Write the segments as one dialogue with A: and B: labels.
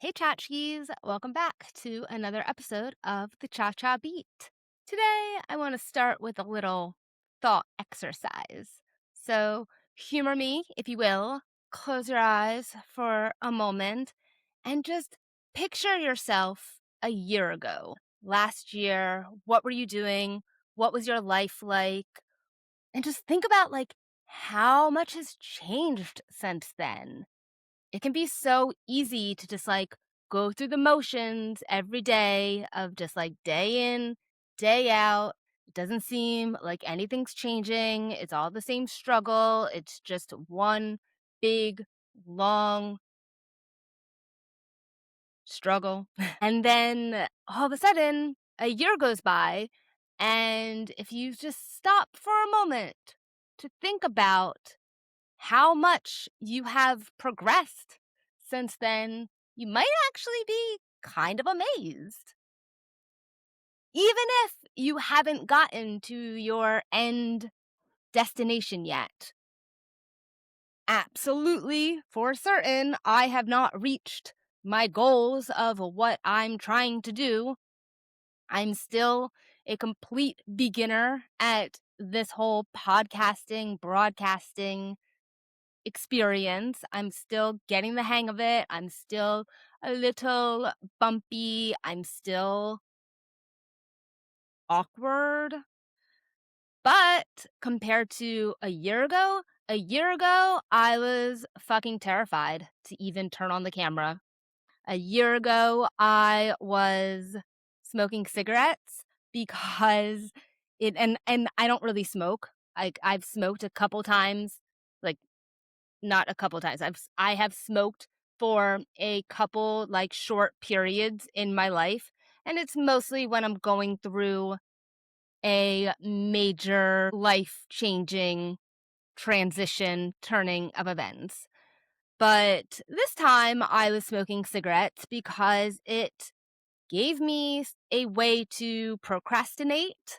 A: Hey tchotchkes, welcome back to another episode of the Cha Cha Beat. Today, I want to start with a little thought exercise. So, humor me, if you will. Close your eyes for a moment and just picture yourself a year ago. Last year, what were you doing? What was your life like? And just think about how much has changed since then. It can be so easy to just go through the motions every day of just day in, day out. It doesn't seem like anything's changing. It's all the same struggle. It's just one big, long struggle. And then all of a sudden, a year goes by. And if you just stop for a moment to think about how much you have progressed since then, you might actually be kind of amazed. Even if you haven't gotten to your end destination yet. Absolutely, for certain, I have not reached my goals of what I'm trying to do. I'm still a complete beginner at this whole podcasting, broadcasting experience. I'm still getting the hang of it. I'm still a little bumpy. I'm still awkward. But compared to a year ago, I was fucking terrified to even turn on the camera. A year ago, I was smoking cigarettes because and I don't really smoke. I've smoked a couple times, like not a couple times. I have smoked for a couple short periods in my life, and it's mostly when I'm going through a major life-changing transition turning of events. But this time I was smoking cigarettes because it gave me a way to procrastinate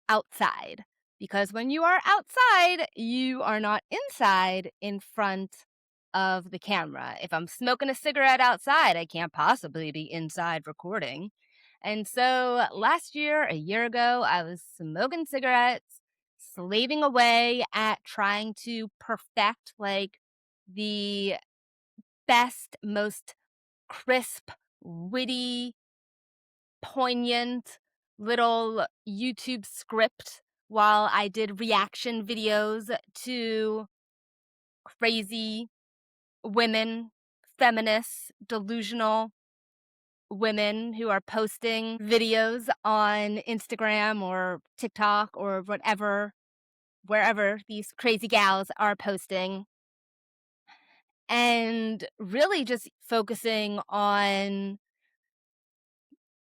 A: outside, because when you are outside, you are not inside in front of the camera. If I'm smoking a cigarette outside, I can't possibly be inside recording. And so last year, a year ago, I was smoking cigarettes, slaving away at trying to perfect the best, most crisp, witty, poignant little YouTube script while I did reaction videos to crazy women, feminists, delusional women who are posting videos on Instagram or TikTok or whatever, wherever these crazy gals are posting. And really just focusing on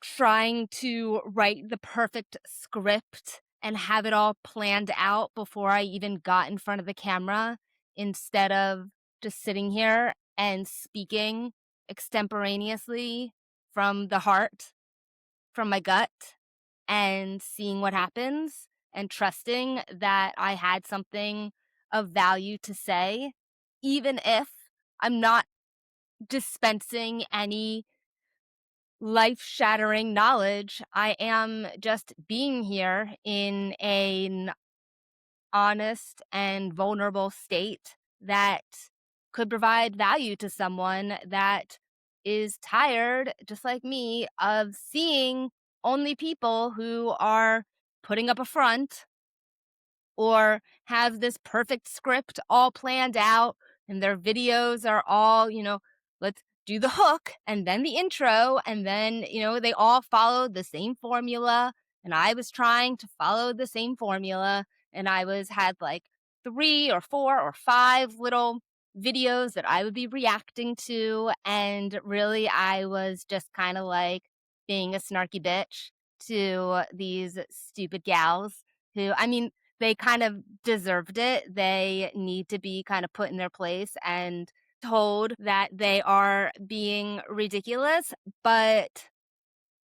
A: trying to write the perfect script and have it all planned out before I even got in front of the camera, instead of just sitting here and speaking extemporaneously from the heart, from my gut, and seeing what happens and trusting that I had something of value to say, even if I'm not dispensing any life-shattering knowledge. I am just being here in an honest and vulnerable state that could provide value to someone that is tired, just like me, of seeing only people who are putting up a front or have this perfect script all planned out, and their videos are all, let's do the hook and then the intro, and then, they all follow the same formula. And I was trying to follow the same formula, and had like 3 or 4 or 5 little videos that I would be reacting to. And really, I was just kind of being a snarky bitch to these stupid gals who, I mean, they kind of deserved it. They need to be kind of put in their place and told that they are being ridiculous, but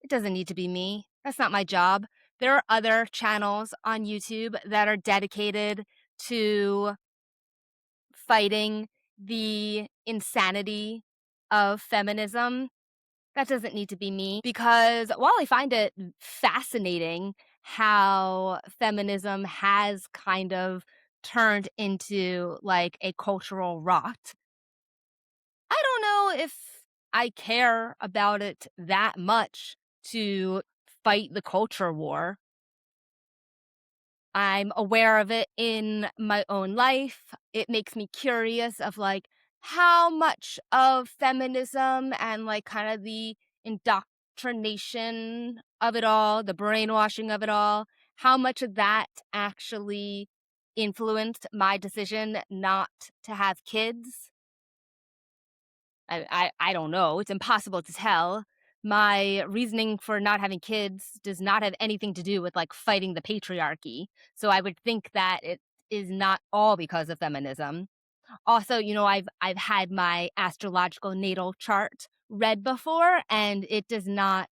A: it doesn't need to be me. That's not my job. There are other channels on YouTube that are dedicated to fighting the insanity of feminism That doesn't need to be me because while I find it fascinating how feminism has kind of turned into like a cultural rot, I don't know if I care about it that much to fight the culture war. I'm aware of it in my own life. It makes me curious of like how much of feminism and like kind of the indoctrination of it all, the brainwashing of it all, how much of that actually influenced my decision not to have kids. I don't know. It's impossible to tell. My reasoning for not having kids does not have anything to do with, like, fighting the patriarchy, so I would think that it is not all because of feminism. Also, I've had my astrological natal chart read before, and it does not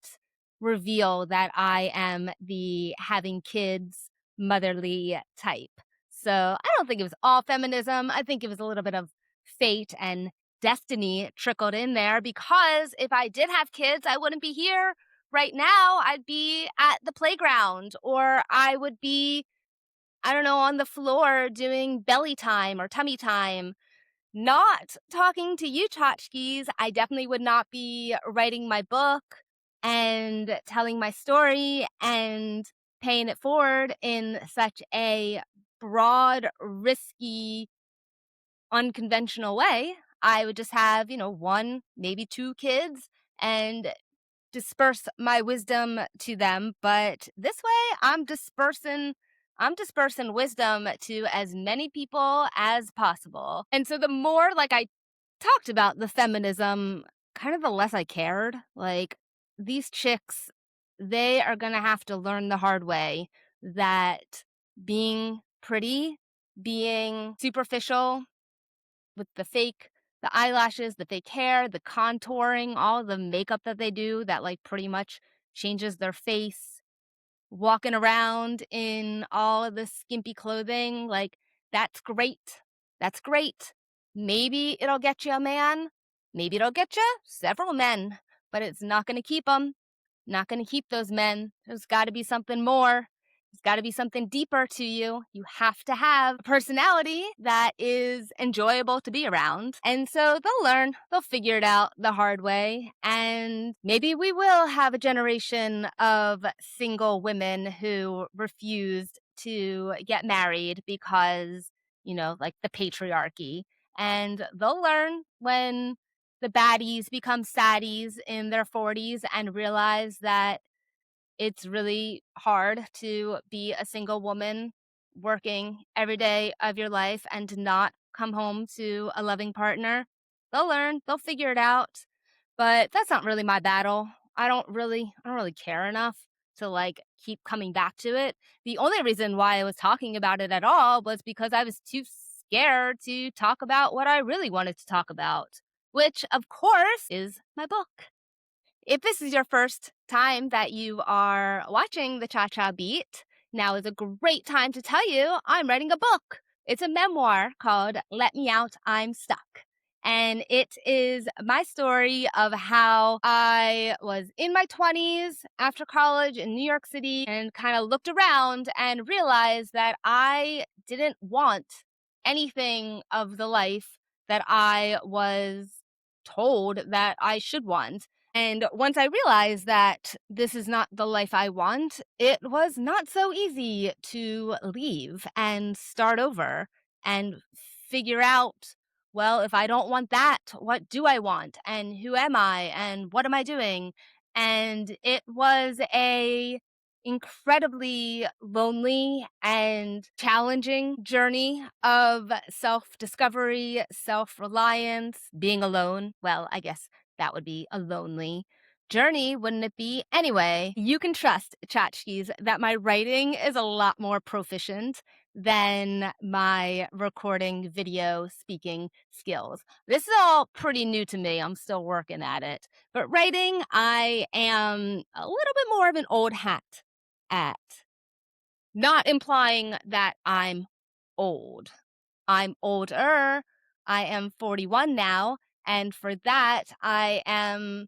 A: reveal that I am the having kids, motherly type. So, I don't think it was all feminism. I think it was a little bit of fate and destiny trickled in there because if I did have kids, I wouldn't be here right now. I'd be at the playground or I would be, I don't know, on the floor doing belly time or tummy time not talking to you tchotchkes. I definitely would not be writing my book and telling my story and paying it forward in such a broad, risky, unconventional way. I would just have, one, maybe two kids and disperse my wisdom to them. But this way, I'm dispersing wisdom to as many people as possible. And so the more like I talked about the feminism, kind of the less I cared. Like these chicks, they are going to have to learn the hard way that being pretty, being superficial with the eyelashes, the fake hair, the contouring, all the makeup that they do that like pretty much changes their face, walking around in all of this skimpy clothing, like that's great. That's great. Maybe it'll get you a man. Maybe it'll get you several men, but it's not going to keep them. Not going to keep those men. There's got to be something more. There's got to be something deeper to you. You have to have a personality that is enjoyable to be around. And so they'll learn, they'll figure it out the hard way. And maybe we will have a generation of single women who refused to get married because, like the patriarchy. And they'll learn when the baddies become saddies in their 40s and realize that it's really hard to be a single woman working every day of your life and to not come home to a loving partner. They'll learn, they'll figure it out, but that's not really my battle. I don't really care enough to like keep coming back to it. The only reason why I was talking about it at all was because I was too scared to talk about what I really wanted to talk about, which of course is my book. If this is your first time that you are watching the Cha Cha Beat, now is a great time to tell you I'm writing a book. It's a memoir called Let Me Out, I'm Stuck. And it is my story of how I was in my 20s after college in New York City and kind of looked around and realized that I didn't want anything of the life that I was told that I should want. And once I realized that this is not the life I want, it was not so easy to leave and start over and figure out, well, if I don't want that, what do I want? And who am I? And what am I doing? And it was a incredibly lonely and challenging journey of self-discovery, self-reliance, being alone. Well, I guess that would be a lonely journey, wouldn't it be? Anyway, you can trust, tchotchkes, that my writing is a lot more proficient than my recording, video, speaking skills. This is all pretty new to me. I'm still working at it. But writing, I am a little bit more of an old hat at. Not implying that I'm old. I'm older. I am 41 now. And for that, I am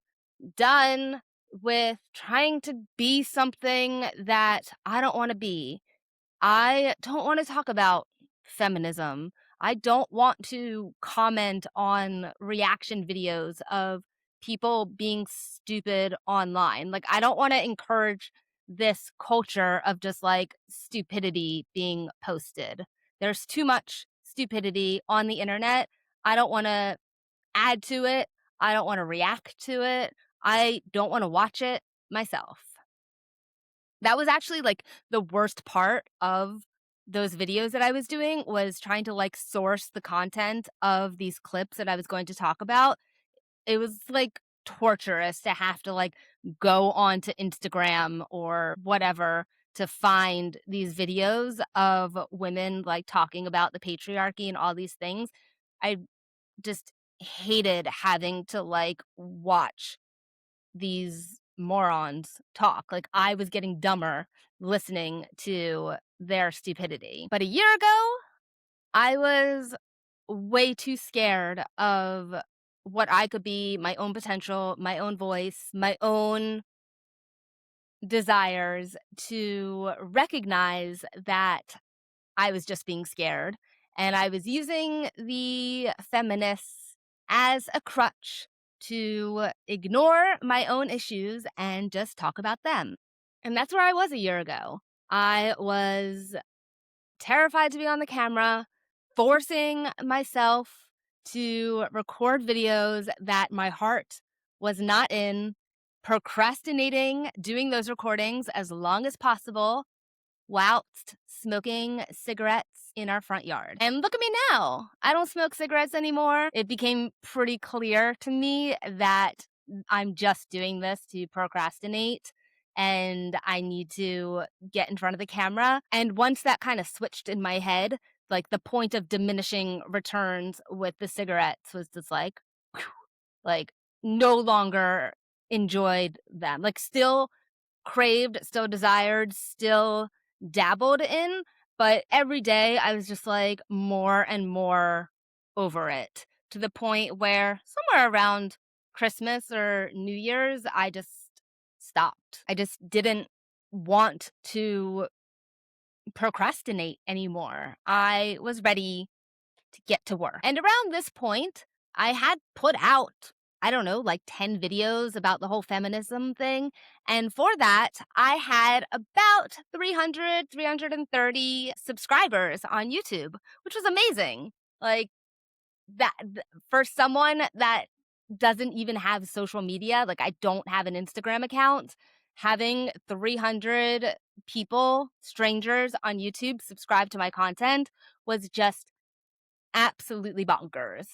A: done with trying to be something that I don't wanna be. I don't wanna talk about feminism. I don't want to comment on reaction videos of people being stupid online. Like, I don't wanna encourage this culture of just, like, stupidity being posted. There's too much stupidity on the internet. I don't wanna add to it. I don't wanna react to it. I don't wanna watch it myself. That was actually, like, the worst part of those videos that I was doing, was trying to, like, source the content of these clips that I was going to talk about. It was, like, torturous to have to, like, go onto Instagram or whatever to find these videos of women, like, talking about the patriarchy and all these things. I just hated having to, like, watch these morons talk. Like, I was getting dumber listening to their stupidity. But a year ago, I was way too scared of what I could be, my own potential, my own voice, my own desires, to recognize that I was just being scared, and I was using the feminists as a crutch to ignore my own issues and just talk about them. And that's where I was a year ago. I was terrified to be on the camera, forcing myself to record videos that my heart was not in, procrastinating doing those recordings as long as possible, whilst smoking cigarettes in our front yard. And look at me now. I don't smoke cigarettes anymore. It became pretty clear to me that I'm just doing this to procrastinate and I need to get in front of the camera. And once that kind of switched in my head, like the point of diminishing returns with the cigarettes was just like, whew, like no longer enjoyed them. Like still craved, still desired, still dabbled in, but every day I was just like more and more over it, to the point where somewhere around Christmas or New Year's, I just stopped. I just didn't want to procrastinate anymore. I was ready to get to work. And around this point, I had put out, I don't know, like 10 videos about the whole feminism thing. And for that, I had about 300, 330 subscribers on YouTube, which was amazing. Like for someone that doesn't even have social media, like I don't have an Instagram account, having 300 people, strangers on YouTube subscribe to my content was just absolutely bonkers.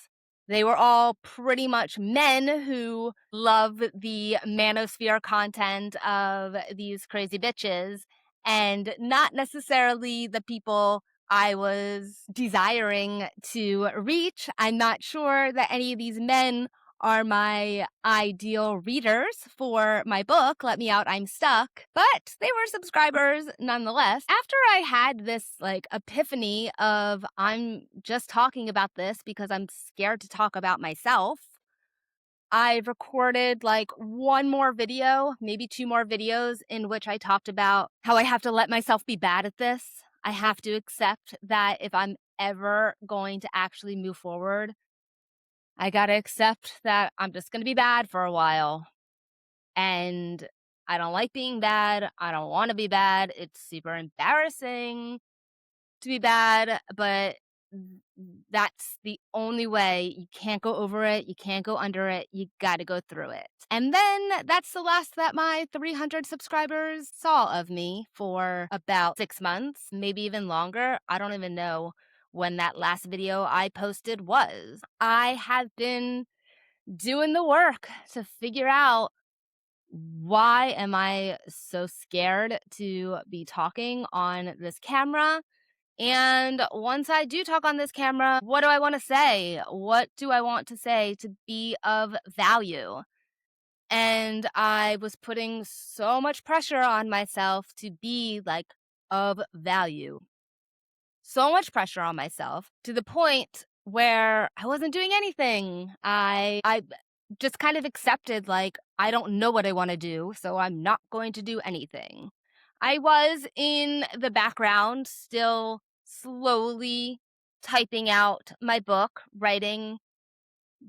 A: They were all pretty much men who love the manosphere content of these crazy bitches, and not necessarily the people I was desiring to reach. I'm not sure that any of these men are my ideal readers for my book, Let Me Out, I'm Stuck, but they were subscribers nonetheless. After I had this like epiphany of I'm just talking about this because I'm scared to talk about myself, I recorded like one more video, maybe two more videos in which I talked about how I have to let myself be bad at this. I have to accept that if I'm ever going to actually move forward, I gotta accept that I'm just gonna be bad for a while. And I don't like being bad. I don't wanna be bad. It's super embarrassing to be bad, but that's the only way. You can't go over it. You can't go under it. You gotta go through it. And then that's the last that my 300 subscribers saw of me for about 6 months, maybe even longer. I don't even know when that last video I posted was. I have been doing the work to figure out, why am I so scared to be talking on this camera? And once I do talk on this camera, what do I want to say? What do I want to say to be of value? And I was putting so much pressure on myself to be like of value. So much pressure on myself to the point where I wasn't doing anything. I just kind of accepted, like, I don't know what I wanna do, so I'm not going to do anything. I was in the background still slowly typing out my book, writing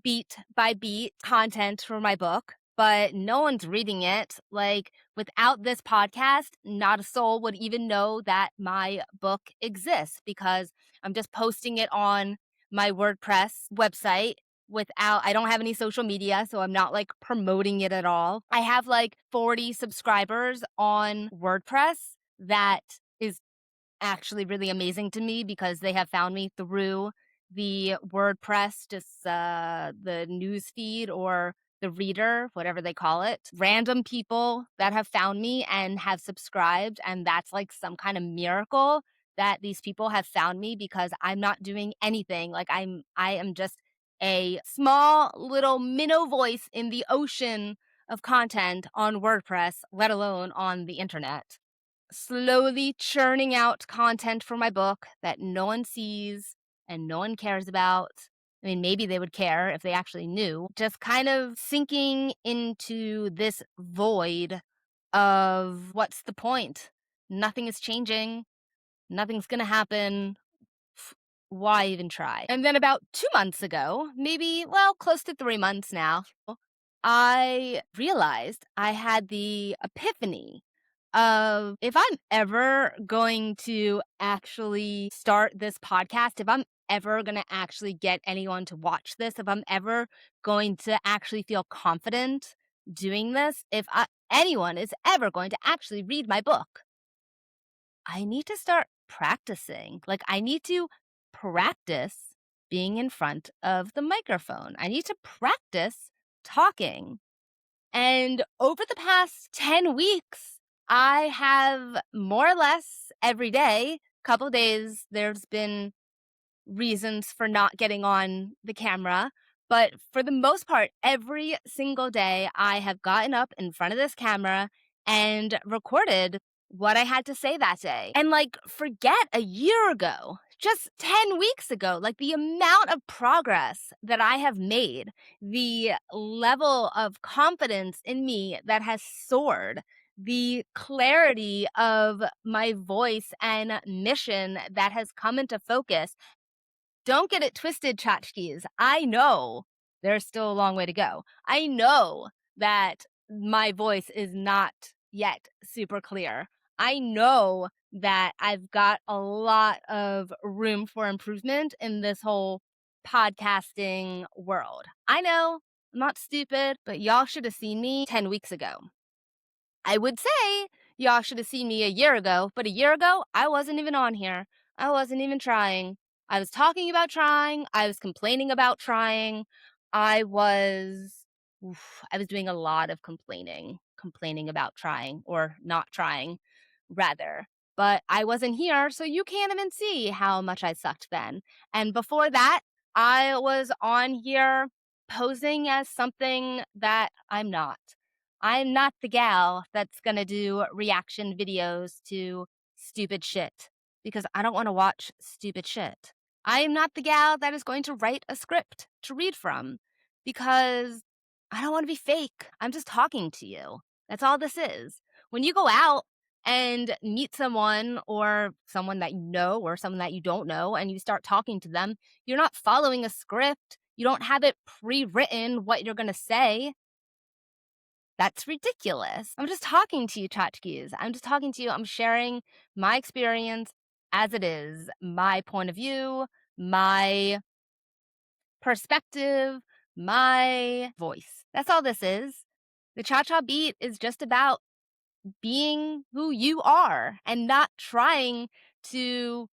A: beat by beat content for my book, but no one's reading it. Like, without this podcast, not a soul would even know that my book exists because I'm just posting it on my WordPress website without, I don't have any social media, so I'm not like promoting it at all. I have like 40 subscribers on WordPress. That is actually really amazing to me because they have found me through the WordPress, just the news feed or the reader, whatever they call it. Random people that have found me and have subscribed, and that's like some kind of miracle that these people have found me because I'm not doing anything. Like I am just a small little minnow voice in the ocean of content on WordPress, let alone on the internet, slowly churning out content for my book that no one sees and no one cares about. I mean, maybe they would care if they actually knew. Just kind of sinking into this void of what's the point? Nothing is changing. Nothing's going to happen. Why even try? And then about 2 months ago, maybe, well, close to 3 months now, I realized I had the epiphany of if I'm ever going to actually start this podcast, if I'm ever going to actually get anyone to watch this, if I'm ever going to actually feel confident doing this, if anyone is ever going to actually read my book, I need to start practicing. Like, I need to practice being in front of the microphone. I need to practice talking. And over the past 10 weeks, I have more or less every day, couple days, there's been reasons for not getting on the camera. But for the most part, every single day, I have gotten up in front of this camera and recorded what I had to say that day. And like, forget a year ago, just 10 weeks ago, like the amount of progress that I have made, the level of confidence in me that has soared, the clarity of my voice and mission that has come into focus. Don't get it twisted, tchotchkes. I know there's still a long way to go. I know that my voice is not yet super clear. I know that I've got a lot of room for improvement in this whole podcasting world. I know I'm not stupid, but y'all should have seen me 10 weeks ago. I would say y'all should have seen me a year ago, but a year ago, I wasn't even on here. I wasn't even trying. I was talking about trying. I was complaining about trying. I was, I was doing a lot of complaining about trying or not trying, rather. But I wasn't here, so you can't even see how much I sucked then. And before that, I was on here posing as something that I'm not. I'm not the gal that's gonna do reaction videos to stupid shit because I don't wanna watch stupid shit. I am not the gal that is going to write a script to read from because I don't wanna be fake. I'm just talking to you. That's all this is. When you go out and meet someone or someone that you know or someone that you don't know and you start talking to them, you're not following a script. You don't have it pre-written what you're gonna say. That's ridiculous. I'm just talking to you, tchotchkes. I'm just talking to you. I'm sharing my experience as it is, my point of view, my perspective, my voice. That's all this is. The Cha Cha Beat is just about being who you are and not trying to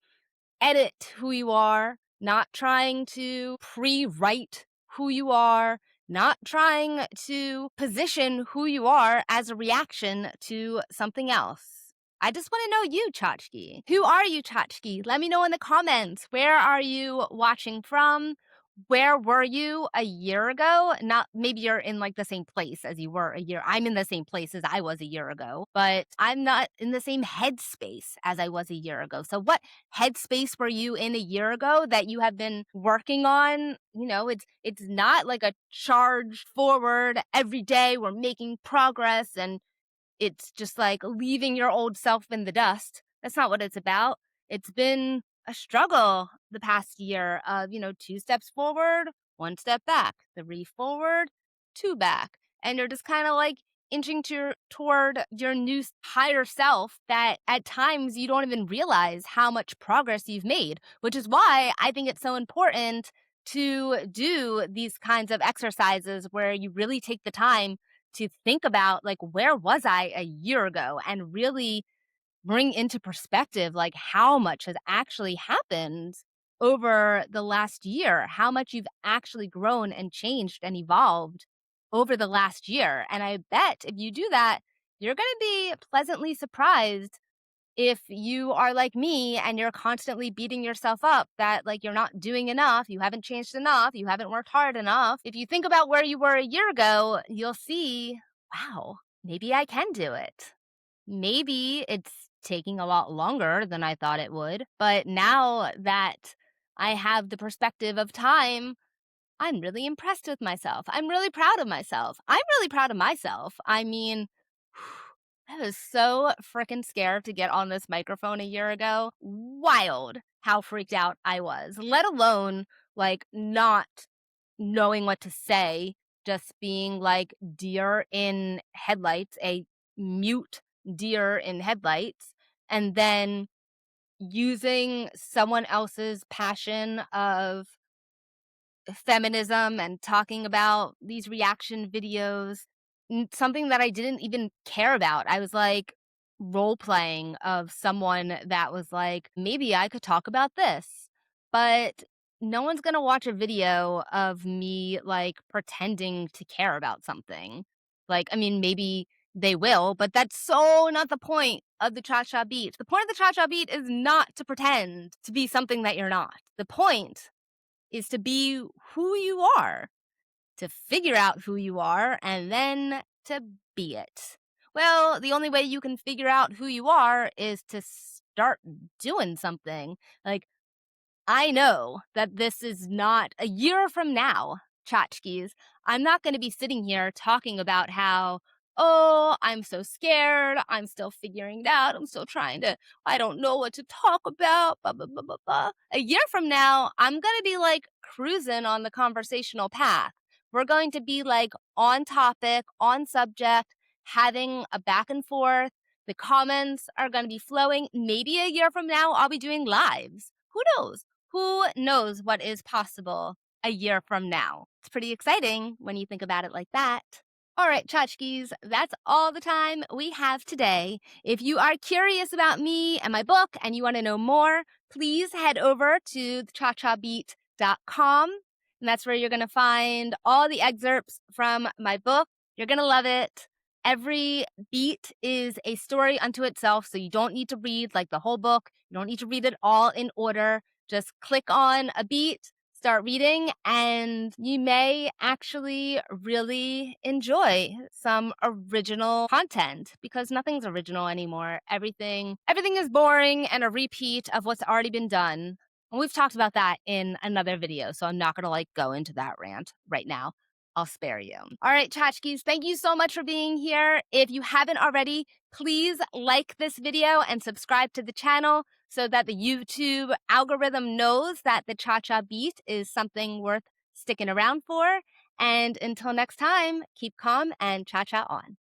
A: edit who you are, not trying to pre-write who you are, not trying to position who you are as a reaction to something else. I just want to know you, Tchotchke. Who are you, Tchotchke? Let me know in the comments. Where are you watching from? where were you a year ago? Not maybe you're in like the same place as you were a year. I'm in the same place as I was a year ago, but I'm not in the same headspace as I was a year ago. So what headspace were you in a year ago that you have been working on? It's not like a charge forward every day. We're making progress and it's just like leaving your old self in the dust. That's not what it's about. It's been a struggle the past year of, two steps forward, one step back, three forward, two back. And you're just kind of like inching toward your new higher self that at times you don't even realize how much progress you've made, which is why I think it's so important to do these kinds of exercises where you really take the time to think about like where was I a year ago and really bring into perspective like how much has actually happened over the last year, how much you've actually grown and changed and evolved over the last year. And I bet if you do that, you're going to be pleasantly surprised if you are like me and you're constantly beating yourself up that like you're not doing enough, you haven't changed enough, you haven't worked hard enough. If you think about where you were a year ago, you'll see, wow, maybe I can do it. Maybe it's taking a lot longer than I thought it would, but now that I have the perspective of time, I'm really impressed with myself. I'm really proud of myself. I'm really proud of myself. I mean, I was so freaking scared to get on this microphone a year ago. Wild how freaked out I was, let alone like not knowing what to say, just being like deer in headlights, a mute deer in headlights, and then using someone else's passion of feminism and talking about these reaction videos, something that I didn't even care about. I was like role playing of someone that was like, maybe I could talk about this, but no one's going to watch a video of me like pretending to care about something. Like, I mean, maybe they will, but that's so not the point of the Cha Cha Beat. The point of the Cha Cha Beat is not to pretend to be something that you're not. The point is to be who you are, to figure out who you are, and then to be it. Well, the only way you can figure out who you are is to start doing something. Like, I know that this is not a year from now, tchotchkes. I'm not going to be sitting here talking about how, oh, I'm so scared. I'm still figuring it out. I'm still I don't know what to talk about. Blah, blah, blah, blah, blah. A year from now, I'm going to be like cruising on the conversational path. We're going to be like on topic, on subject, having a back and forth. The comments are going to be flowing. Maybe a year from now, I'll be doing lives. Who knows? Who knows what is possible a year from now? It's pretty exciting when you think about it like that. All right, tchotchkes, that's all the time we have today. If you are curious about me and my book and you want to know more, please head over to chachabeat.com. And that's where you're going to find all the excerpts from my book. You're going to love it. Every beat is a story unto itself, so you don't need to read like the whole book. You don't need to read it all in order. Just click on a beat, start reading, and you may actually really enjoy some original content because nothing's original anymore. Everything is boring and a repeat of what's already been done. And we've talked about that in another video, so I'm not going to like go into that rant right now. I'll spare you. All right, tchotchkes, thank you so much for being here. If you haven't already, please like this video and subscribe to the channel so that the YouTube algorithm knows that the Cha Cha Beat is something worth sticking around for. And until next time, keep calm and cha cha on.